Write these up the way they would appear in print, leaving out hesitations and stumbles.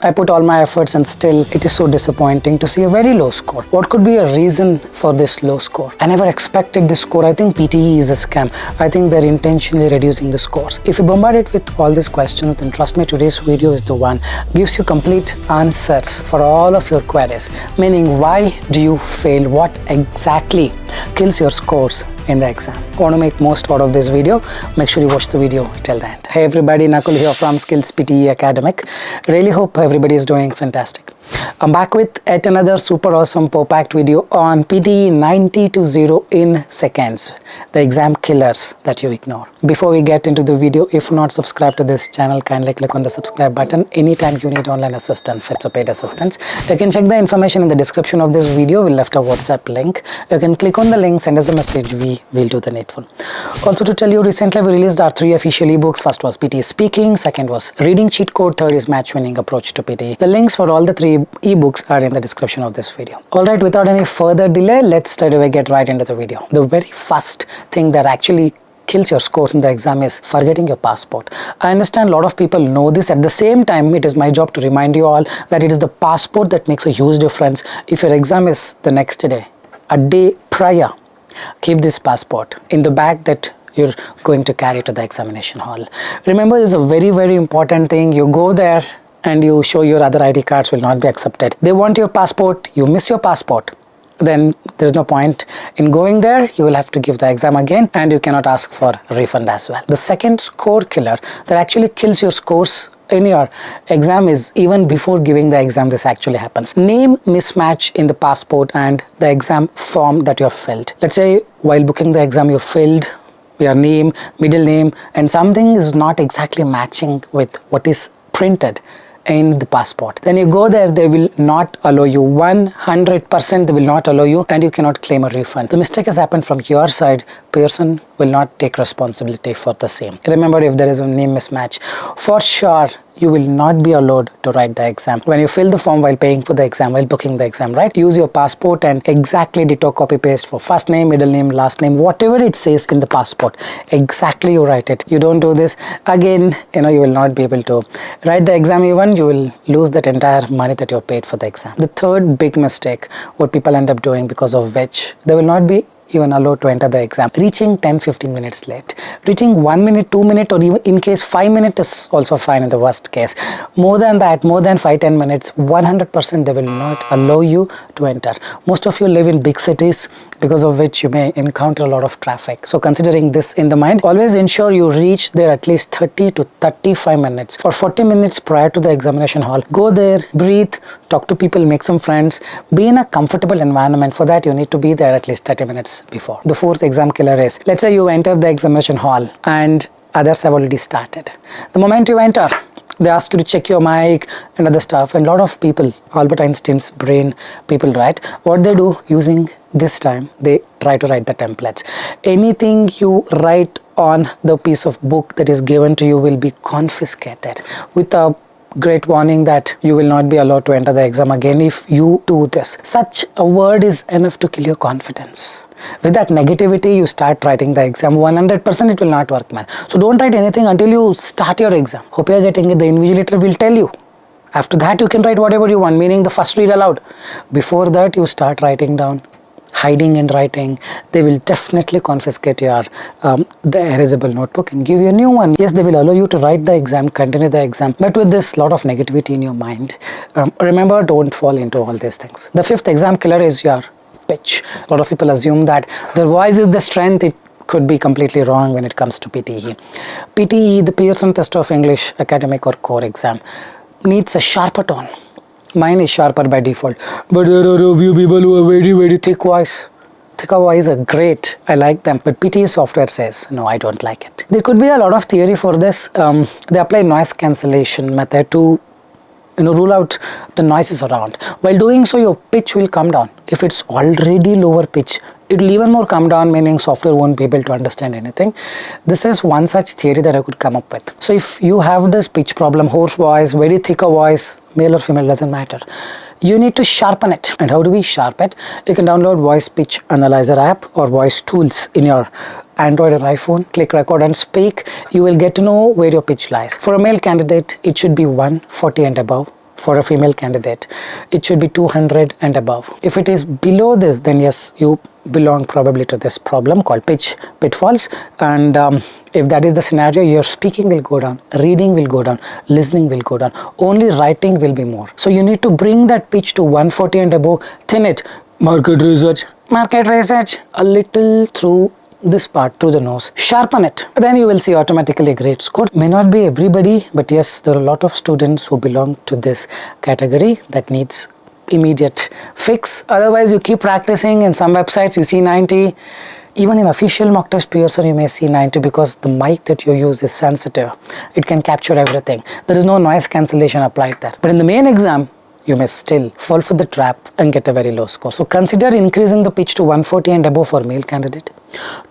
I put all my efforts and still it is so disappointing to see a very low score. What could be a reason for this low score? I never expected this score. I think PTE is a scam. I think they're intentionally reducing the scores. If you bombard it with all these questions, then trust me, today's video is the one. Gives you complete answers for all of your queries. Meaning, why do you fail? What exactly kills your scores in the exam? Want to make most out of this video? Make sure you watch the video till the end. Hey everybody, Nakul here from SKILLS PTE Academic. Really hope everybody is doing fantastic. I'm back with yet another super awesome packed video on PTE 90 to 0 in seconds, the exam killers that you ignore. Before we get into the video, if not subscribed to this channel, kindly click on the subscribe button. Anytime you need online assistance, it's a paid assistance. You can check the information in the description of this video. We left a WhatsApp link. You can click on the link, send us a message. We will do the needful. Also to tell you, recently we released our 3 official ebooks. First was PTE Speaking, second was Reading Cheat Code, third is Match Winning Approach to PTE. The links for all the 3 ebooks are in the description of this video. Alright, without any further delay, let's straight away get right into the video. The very first thing that actually kills your scores in the exam is forgetting your passport. I understand a lot of people know this. At the same time, it is my job to remind you all that it is the passport that makes a huge difference. If your exam is the next day, a day prior, keep this passport in the bag that you're going to carry to the examination hall. Remember, this is a very important thing. You go there and you show your other ID cards will not be accepted. They want your passport, you miss your passport, then there's no point in going there. You will have to give the exam again and you cannot ask for a refund as well. The second score killer that actually kills your scores in your exam is even before giving the exam. This actually happens. Name mismatch in the passport and the exam form that you have filled. Let's say while booking the exam you filled your name, middle name, and something is not exactly matching with what is printed in the passport. Then you go there, they will not allow you. 100% they will not allow you and you cannot claim a refund. The mistake has happened from your side. Person will not take responsibility for the same. Remember, if there is a name mismatch, for sure you will not be allowed to write the exam. When you fill the form while paying for the exam, while booking the exam, right? Use your passport and exactly ditto copy paste for first name, middle name, last name, whatever it says in the passport, exactly you write it. You don't do this, again, you will not be able to write the exam. Even you will lose that entire money that you paid for the exam. The third big mistake, what people end up doing, because of which they will not be even allowed to enter the exam, reaching 10-15 minutes late. Reaching 1 minute, 2 minutes, or even in case 5 minutes is also fine in the worst case. More than that, more than 5-10 minutes, 100% they will not allow you to enter. Most of you live in big cities, because of which you may encounter a lot of traffic. So considering this in the mind, always ensure you reach there at least 30 to 35 minutes or 40 minutes prior to the examination hall. Go there, breathe, talk to people, make some friends, be in a comfortable environment. For that, you need to be there at least 30 minutes before. The fourth exam killer is, let's say you enter the examination hall and others have already started. The moment you enter, they ask you to check your mic and other stuff, and a lot of people, Albert Einstein's brain people, right? What they do using this time, they try to write the templates. Anything you write on the piece of book that is given to you will be confiscated with a great warning that you will not be allowed to enter the exam again if you do this. Such a word is enough to kill your confidence. With that negativity, you start writing the exam. 100% it will not work, man. So don't write anything until you start your exam. Hope you are getting it. The invigilator will tell you. After that, you can write whatever you want, meaning the first read aloud. Before that, you start writing down, hiding and writing. They will definitely confiscate your the erasable notebook and give you a new one. Yes, they will allow you to write the exam, continue the exam, but with this lot of negativity in your mind. Remember, don't fall into all these things. The fifth exam killer is your pitch. A lot of people assume that their voice is the strength. It could be completely wrong when it comes to PTE. PTE, the Pearson test of English academic or core exam, needs a sharper tone. Mine is sharper by default, but there are a few people who have very thick voice. Thicker voice are great, I like them, but PTE software says, no, I don't like it. There could be a lot of theory for this. They apply noise cancellation method to rule out the noises around. While doing so, your pitch will come down. If it's already lower pitch, it will even more come down, meaning software won't be able to understand anything. This is one such theory that I could come up with. So if you have this pitch problem, hoarse voice, very thicker voice, male or female, doesn't matter. You need to sharpen it. And how do we sharpen it? You can download Voice Pitch Analyzer app or voice tools in your Android or iPhone. Click record and speak. You will get to know where your pitch lies. For a male candidate, it should be 140 and above. for a female candidate, it should be 200 and above. If it is below this, then yes, you belong probably to this problem called pitch pitfalls. And if that is the scenario, your speaking will go down, reading will go down, listening will go down, only writing will be more. So you need to bring that pitch to 140 and above, thin it, market research a little through this part, through the nose, sharpen it, then you will see automatically a great score. May not be everybody, but yes, there are a lot of students who belong to this category that needs immediate fix. Otherwise, you keep practicing. In some websites you see 90, even in official mock test Pearson you may see 90, because the mic that you use is sensitive, it can capture everything, there is no noise cancellation applied there. But in the main exam, you may still fall for the trap and get a very low score. So consider increasing the pitch to 140 and above for male candidate,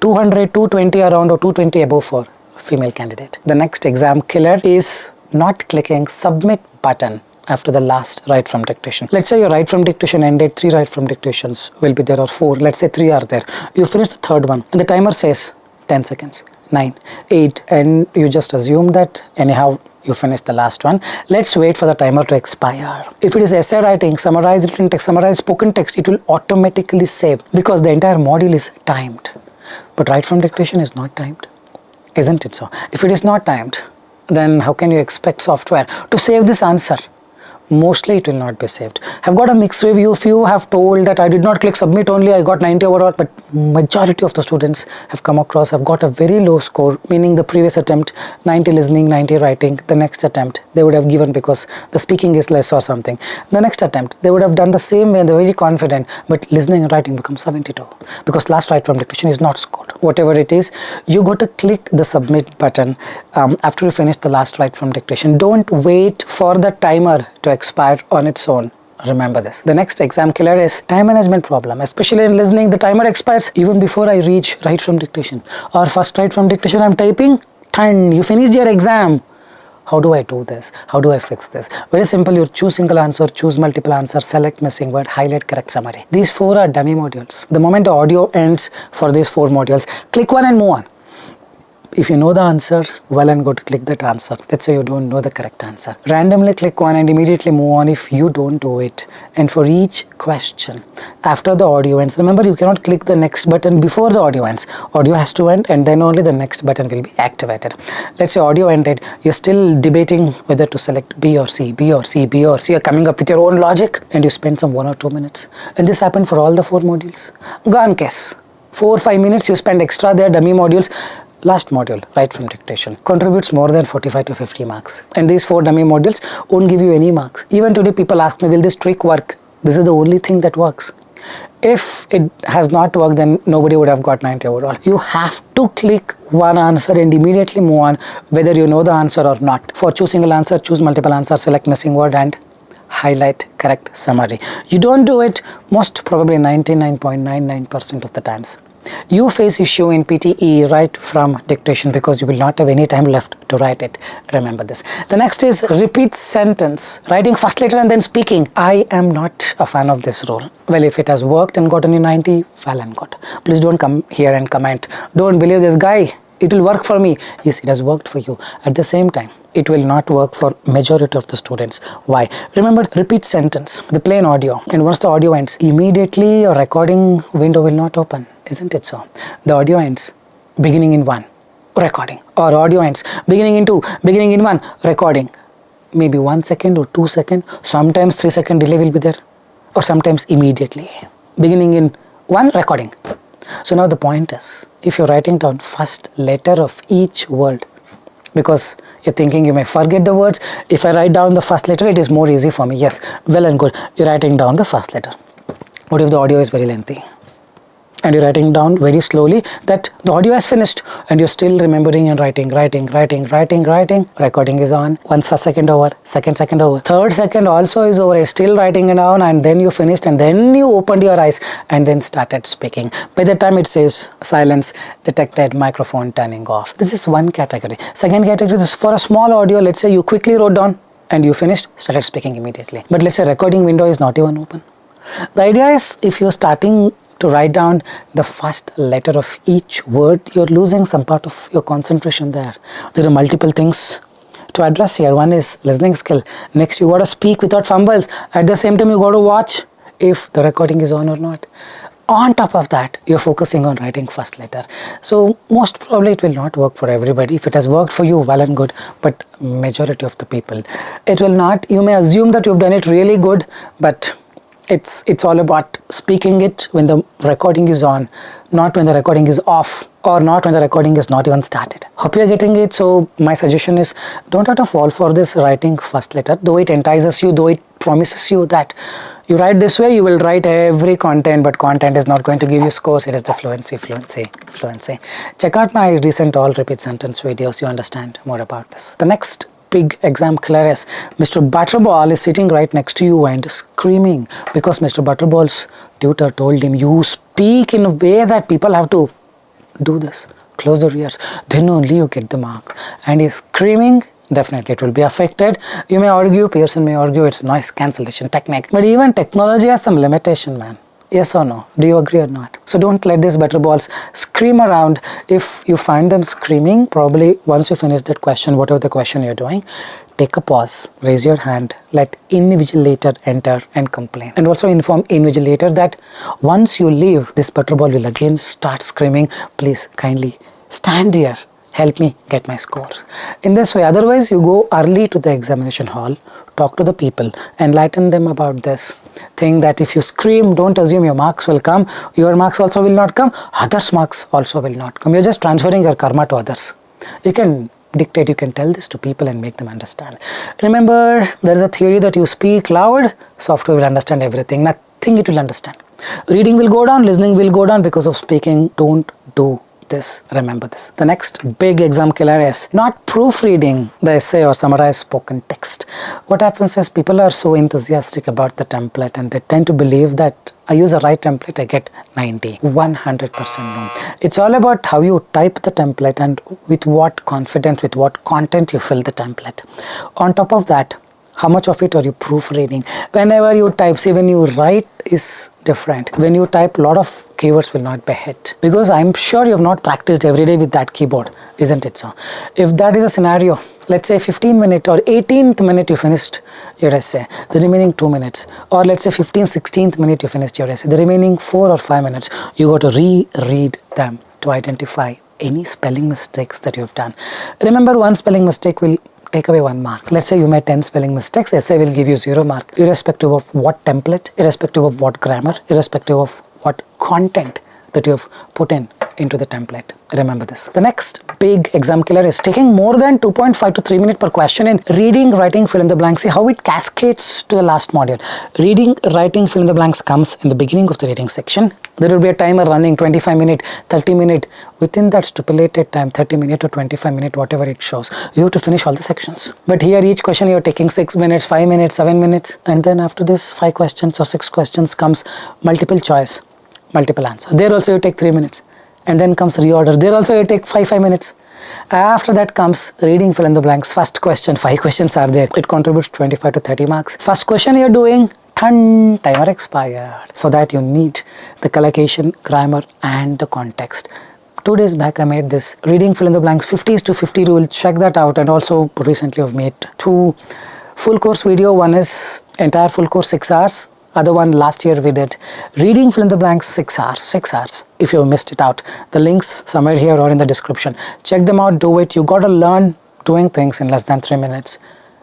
200, 220 around or 220 above for female candidate. The next exam killer is not clicking submit button after the last write from dictation. Let's say your write from dictation ended, 3 write from dictations will be there, or 4, let's say 3 are there. You finish the third one and the timer says 10 seconds, 9, 8, and you just assume that anyhow you finish the last one. Let's wait for the timer to expire. If it is essay writing, summarized written text, summarized spoken text, it will automatically save because the entire module is timed. But write from dictation is not timed, isn't it so? If it is not timed, then how can you expect software to save this answer? Mostly it will not be saved. I've got a mixed review. Few have told that I did not click submit only, I got 90 overall, but majority of the students have come across have got a very low score, meaning the previous attempt 90 listening, 90 writing, the next attempt they would have given because the speaking is less or something. The next attempt they would have done the same way, they're very confident, but listening and writing becomes 72 because last write from dictation is not scored. Whatever it is, you got to click the submit button after you finish the last write from dictation. Don't wait for the timer to expire on its own. Remember this. The next exam killer is time management problem, especially in listening. The timer expires even before I reach write from dictation, or first write from dictation I'm typing, and you finished your exam. How do I do this? How do I fix this? Very simple. You choose single answer, choose multiple answer, select missing word, highlight correct summary. These 4 are dummy modules. The moment the audio ends for these 4 modules, click one and move on. If you know the answer, well and good, click that answer. Let's say you don't know the correct answer. Randomly click one and immediately move on if you don't do it. And for each question, after the audio ends, remember you cannot click the next button before the audio ends. Audio has to end and then only the next button will be activated. Let's say audio ended, you're still debating whether to select B or C, B or C, B or C. You're coming up with your own logic and you spend some 1 or 2 minutes. And this happened for all the 4 modules. Gone case. 4 or 5 minutes you spend extra there, dummy modules. Last module, write from dictation, contributes more than 45 to 50 marks. And these 4 dummy modules won't give you any marks. Even today people ask me, will this trick work? This is the only thing that works. If it has not worked, then nobody would have got 90 overall. You have to click one answer and immediately move on, whether you know the answer or not. For choose single answer, choose multiple answer, select missing word and highlight correct summary. You don't do it, most probably 99.99% of the times. You face issue in PTE right from dictation because you will not have any time left to write it. Remember this. The next is repeat sentence. Writing first letter and then speaking. I am not a fan of this rule. Well, if it has worked and gotten you 90, well and good. Please don't come here and comment, don't believe this guy, it will work for me. Yes, it has worked for you. At the same time, it will not work for majority of the students. Why? Remember, repeat sentence, the plain audio, and once the audio ends, immediately your recording window will not open. Isn't it so? The audio ends beginning in 1, recording, or audio ends beginning in 2, beginning in 1, recording. Maybe 1 second or 2 seconds, sometimes 3 second delay will be there, or sometimes immediately. Beginning in 1, recording. So now the point is, if you're writing down first letter of each word, because you're thinking you may forget the words, if I write down the first letter, it is more easy for me. Yes, well and good, you're writing down the first letter. What if the audio is very lengthy? And you're writing down very slowly that the audio has finished and you're still remembering and writing. Recording is on. Once first second over, second over, third second also is over. You're still writing it down and then you finished and then you opened your eyes and then started speaking. By the time it says silence detected, microphone turning off. This is one category. Second category is for a small audio. Let's say you quickly wrote down and you finished, started speaking immediately. But let's say recording window is not even open. The idea is if you're starting to write down the first letter of each word, you're losing some part of your concentration there. There are multiple things to address here. One is listening skill. Next, you got to speak without fumbles. At the same time, you got to watch if the recording is on or not. On top of that, you're focusing on writing first letter. So most probably it will not work for everybody. If it has worked for you, well and good, but majority of the people, it will not. You may assume that you've done it really good, but it's all about speaking it when the recording is on, not when the recording is off, or not when the recording is not even started. Hope you're getting it. So my suggestion is, don't have to fall for this writing first letter, though it entices you, though it promises you that you write this way, you will write every content, but content is not going to give you scores. It is the fluency. Check out my recent all repeat sentence videos. You understand more about this. The next big exam killer is Mr. Butterball is sitting right next to you and screaming because Mr. Butterball's tutor told him, you speak in a way that people have to do this, close their ears, then only you get the mark. And he's screaming. Definitely it will be affected. You may argue, Pearson may argue it's noise cancellation technique, but even technology has some limitation, man. Yes or no? Do you agree or not? So don't let these butterballs scream around. If you find them screaming, probably once you finish that question, whatever the question you're doing, take a pause, raise your hand, let invigilator enter and complain. And also inform invigilator that once you leave, this butterball will again start screaming, please kindly stand here. Help me get my scores. In this way, otherwise you go early to the examination hall, talk to the people, enlighten them about this thing that if you scream, don't assume your marks will come, your marks also will not come, others' marks also will not come. You're just transferring your karma to others. You can dictate, you can tell this to people and make them understand. Remember, there is a theory that you speak loud, software will understand everything, nothing it will understand. Reading will go down, listening will go down because of speaking. Don't do this. Remember this. The next big exam killer is not proofreading the essay or summarized spoken text. What happens is people are so enthusiastic about the template and they tend to believe that I use a right template, I get 90, 100% no. It's all about how you type the template and with what confidence, with what content you fill the template. On top of that, how much of it are you proofreading? Whenever you type, see, when you write is different. When you type, a lot of keywords will not be hit. Because I'm sure you have not practiced every day with that keyboard, isn't it so? If that is a scenario, let's say 15 minute or 18th minute you finished your essay, the remaining 2 minutes. Or let's say 15th, 16th minute you finished your essay, the remaining 4 or 5 minutes, you got to reread them to identify any spelling mistakes that you have done. Remember, one spelling mistake will take away 1 mark. Let's say you made 10 spelling mistakes, essay will give you 0 mark, irrespective of what template, irrespective of what grammar, irrespective of what content that you have put into the template. Remember this. The next big exam killer is taking more than 2.5 to 3 minutes per question in reading, writing, fill in the blanks. See how it cascades to the last module. Reading, writing, fill in the blanks comes in the beginning of the reading section. There will be a timer running 25 minutes, 30 minutes. Within that stipulated time, 30 minutes or 25 minutes, whatever it shows, you have to finish all the sections. But here each question you're taking 6 minutes, 5 minutes, 7 minutes. And then after this 5 questions or 6 questions comes multiple choice, multiple answer. There also you take 3 minutes. And then comes reorder. There also you take 5 minutes. After that comes reading, fill in the blanks. First question, 5 questions are there. It contributes 25 to 30 marks. First question you're doing, timer expired. For that you need the collocation, grammar and the context. 2 days back I made this reading, fill in the blanks 50:50 rule. Check that out. And also recently I've made 2 full course video. One is entire full course 6 hours. Other one last year we did reading, fill in the blanks 6 hours. If you missed it out, the links somewhere here or in the description. Check them out, do it. You got to learn doing things in less than 3 minutes.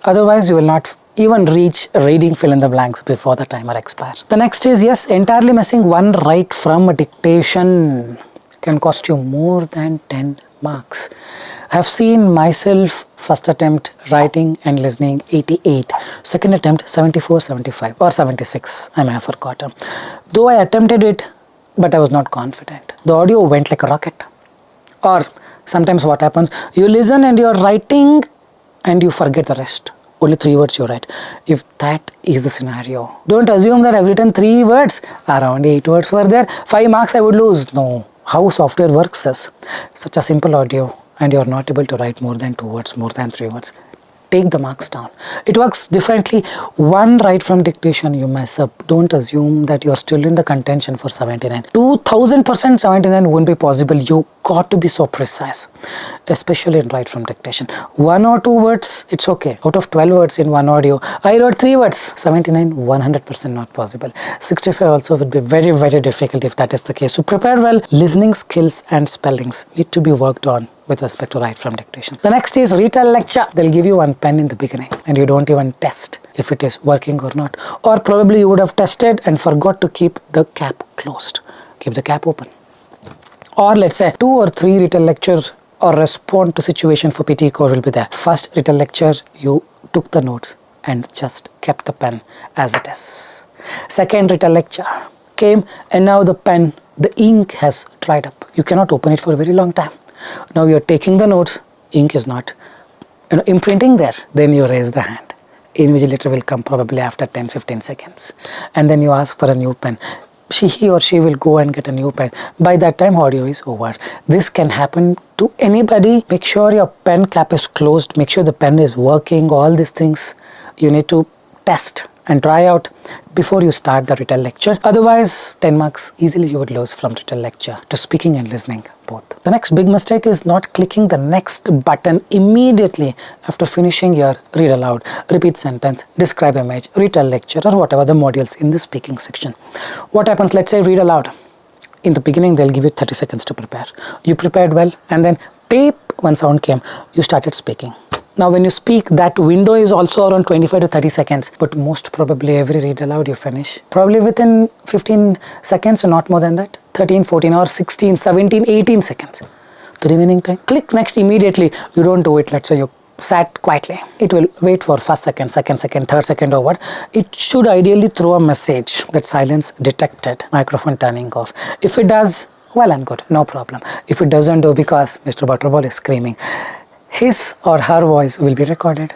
Otherwise you will not even reach reading, fill in the blanks before the timer expires. The next is, yes, entirely missing one right from a dictation can cost you more than 10 marks. I have seen myself first attempt writing and listening 88, second attempt 74, 75 or 76, I may have forgotten. Though I attempted it, but I was not confident. The audio went like a rocket. Or sometimes what happens, you listen and you're writing and you forget the rest. Only 3 words you write. If that is the scenario, don't assume that I've written 3 words, around 8 words were there, 5 marks I would lose. No. How software works is such a simple audio and you're not able to write more than 2 words, more than 3 words. Take the marks down. It works differently. One right from dictation, you mess up. Don't assume that you're still in the contention for 79. 2000% 79 won't be possible. You got to be so precise, especially in right from dictation. 1 or 2 words, it's okay. Out of 12 words in one audio, I wrote 3 words. 79, 100% not possible. 65 also would be very, very difficult if that is the case. So prepare well. Listening skills and spellings need to be worked on with respect to right from dictation. The next is retell lecture. They'll give you one pen in the beginning and you don't even test if it is working or not. Or probably you would have tested and forgot to keep the cap closed. Keep the cap open. Or let's say 2 or 3 retell lectures or respond to situation for PTE core will be there. First retell lecture, you took the notes and just kept the pen as it is. Second retell lecture came and now the pen, the ink has dried up. You cannot open it for a very long time. Now you're taking the notes, ink is not imprinting there. Then you raise the hand. Invigilator will come probably after 10-15 seconds. And then you ask for a new pen. He or she will go and get a new pen. By that time, audio is over. This can happen to anybody. Make sure your pen cap is closed. Make sure the pen is working. All these things you need to test and try out before you start the retell lecture. Otherwise, 10 marks easily you would lose from retell lecture to speaking and listening both. The next big mistake is not clicking the next button immediately after finishing your read aloud, repeat sentence, describe image, retell lecture or whatever the modules in the speaking section. What happens, let's say read aloud. In the beginning, they'll give you 30 seconds to prepare. You prepared well and then beep, one sound came, you started speaking. Now when you speak, that window is also around 25 to 30 seconds, but most probably every read aloud you finish probably within 15 seconds or not more than that, 13, 14 or 16, 17, 18 seconds. The remaining time, click next immediately. You don't do it, let's say you sat quietly. It will wait for first second, second second, third second or what. It should ideally throw a message that silence detected, microphone turning off. If it does, well and good, no problem. If it doesn't do because Mr. Butterball is screaming, his or her voice will be recorded.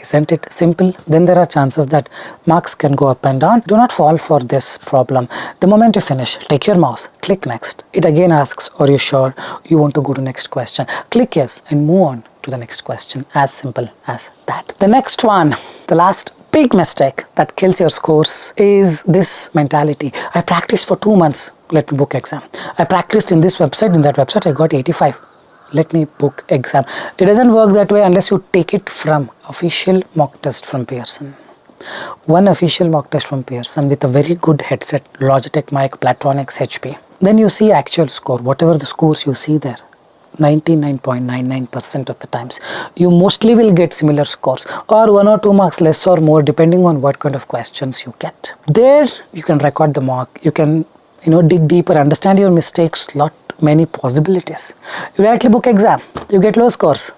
Isn't it simple? Then there are chances that marks can go up and down. Do not fall for this problem. The moment you finish, take your mouse, click next. It again asks, are you sure you want to go to next question? Click yes and move on to the next question. As simple as that. The next one, the last big mistake that kills your scores is this mentality. I practiced for 2 months. Let me book exam. I practiced in this website, in that website I got 85. Let me book exam. It doesn't work that way unless you take it from official mock test from Pearson. One official mock test from Pearson with a very good headset, Logitech mic, Platronics HP. Then you see actual score, whatever the scores you see there. 99.99% of the times you mostly will get similar scores or 1 or 2 marks less or more depending on what kind of questions you get. There you can record the mark, you can dig deeper, understand your mistakes, many possibilities. You directly book exam, you get low scores.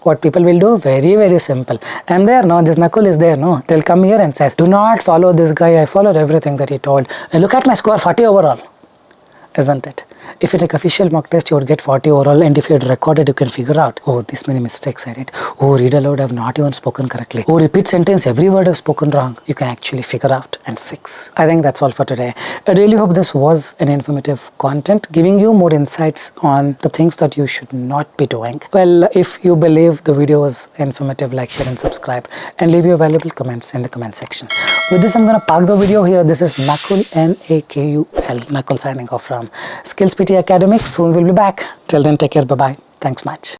What people will do? Very, very simple. I'm there, no, this Nakul is there, no. They'll come here and says, do not follow this guy, I followed everything that he told. And look at my score, 40 overall. Isn't it? If you take official mock test, you would get 40 overall, and if you had recorded, you can figure out, oh, this many mistakes I did. Oh, read aloud, I've not even spoken correctly. Oh, repeat sentence, every word I've spoken wrong. You can actually figure out and fix. I think that's all for today. I really hope this was an informative content, giving you more insights on the things that you should not be doing. Well, if you believe the video was informative, like, share and subscribe, and leave your valuable comments in the comment section. With this, I'm going to park the video here. This is Nakul, N-A-K-U-L, Nakul signing off from SKILLS PTE Academic. Soon we'll be back. Till then, take care. Bye-bye. Thanks much.